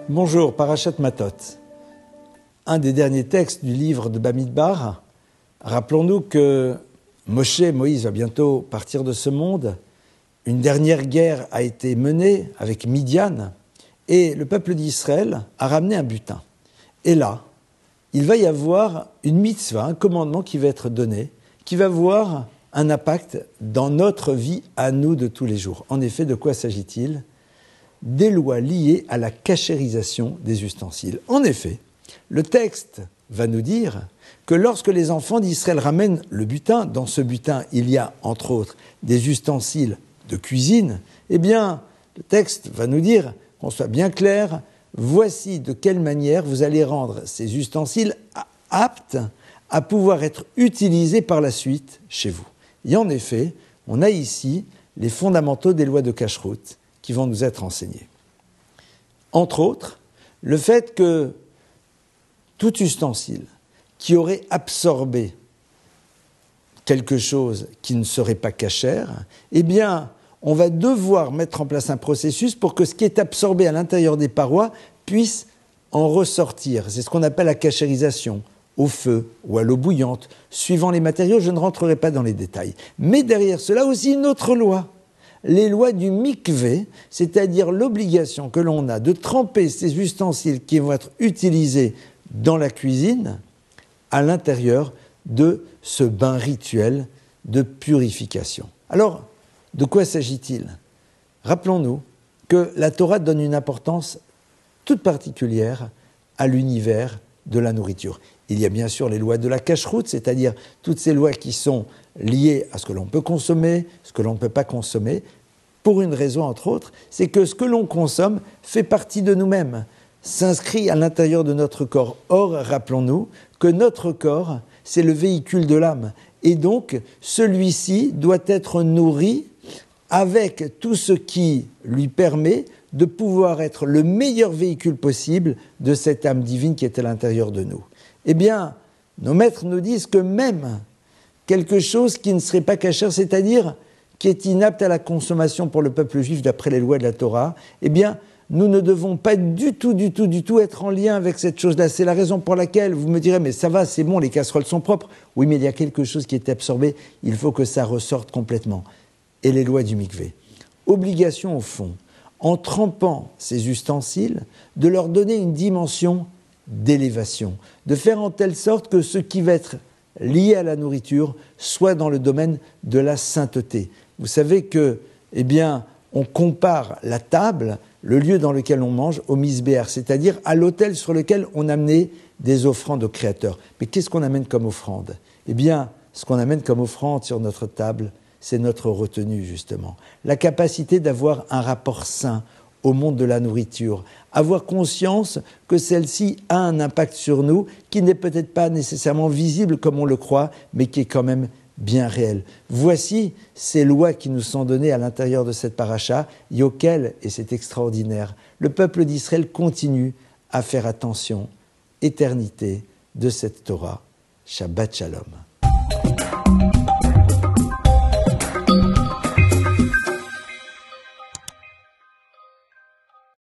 Bonjour, Parashat Matot. Un des derniers textes du livre de Bamidbar. Rappelons-nous que Moïse va bientôt partir de ce monde. Une dernière guerre a été menée avec Midian et le peuple d'Israël a ramené un butin. Et là, il va y avoir une mitzvah, un commandement qui va être donné, qui va avoir un impact dans notre vie à nous de tous les jours. En effet, de quoi s'agit-il ? Des lois liées à la cachérisation des ustensiles. En effet, le texte va nous dire que lorsque les enfants d'Israël ramènent le butin, dans ce butin, il y a, entre autres, des ustensiles de cuisine, eh bien, le texte va nous dire, qu'on soit bien clair, voici de quelle manière vous allez rendre ces ustensiles aptes à pouvoir être utilisés par la suite chez vous. Et en effet, on a ici les fondamentaux des lois de cacheroute qui vont nous être enseignés. Entre autres, le fait que tout ustensile qui aurait absorbé quelque chose qui ne serait pas cachère, eh bien, on va devoir mettre en place un processus pour que ce qui est absorbé à l'intérieur des parois puisse en ressortir. C'est ce qu'on appelle la cachérisation, au feu ou à l'eau bouillante, suivant les matériaux, je ne rentrerai pas dans les détails. Mais derrière cela aussi une autre loi, les lois du mikvé, c'est-à-dire l'obligation que l'on a de tremper ces ustensiles qui vont être utilisés dans la cuisine à l'intérieur de ce bain rituel de purification. Alors, de quoi s'agit-il ? Rappelons-nous que la Torah donne une importance toute particulière à l'univers de la nourriture. Il y a bien sûr les lois de la cacheroute, c'est-à-dire toutes ces lois qui sont liées à ce que l'on peut consommer, ce que l'on ne peut pas consommer, pour une raison entre autres, c'est que ce que l'on consomme fait partie de nous-mêmes, s'inscrit à l'intérieur de notre corps. Or, rappelons-nous que notre corps, c'est le véhicule de l'âme. Et donc, celui-ci doit être nourri avec tout ce qui lui permet de pouvoir être le meilleur véhicule possible de cette âme divine qui est à l'intérieur de nous. Eh bien, nos maîtres nous disent que même quelque chose qui ne serait pas cachère, c'est-à-dire qui est inapte à la consommation pour le peuple juif d'après les lois de la Torah, eh bien, nous ne devons pas du tout être en lien avec cette chose-là. C'est la raison pour laquelle vous me direz, mais ça va, c'est bon, les casseroles sont propres. Oui, mais il y a quelque chose qui est absorbé, il faut que ça ressorte complètement. Et les lois du mikvé. Obligation au fond, en trempant ces ustensiles, de leur donner une dimension d'élévation, de faire en telle sorte que ce qui va être lié à la nourriture soit dans le domaine de la sainteté. Vous savez que, eh bien, on compare la table, le lieu dans lequel on mange, au misbéar, c'est-à-dire à l'autel sur lequel on amenait des offrandes au Créateur. Mais qu'est-ce qu'on amène comme offrande ? Eh bien, ce qu'on amène comme offrande sur notre table, c'est notre retenue, justement. La capacité d'avoir un rapport sain au monde de la nourriture, avoir conscience que celle-ci a un impact sur nous qui n'est peut-être pas nécessairement visible comme on le croit, mais qui est quand même bien réel. Voici ces lois qui nous sont données à l'intérieur de cette paracha, et auxquelles, et c'est extraordinaire, le peuple d'Israël continue à faire attention. Éternité de cette Torah. Shabbat Shalom.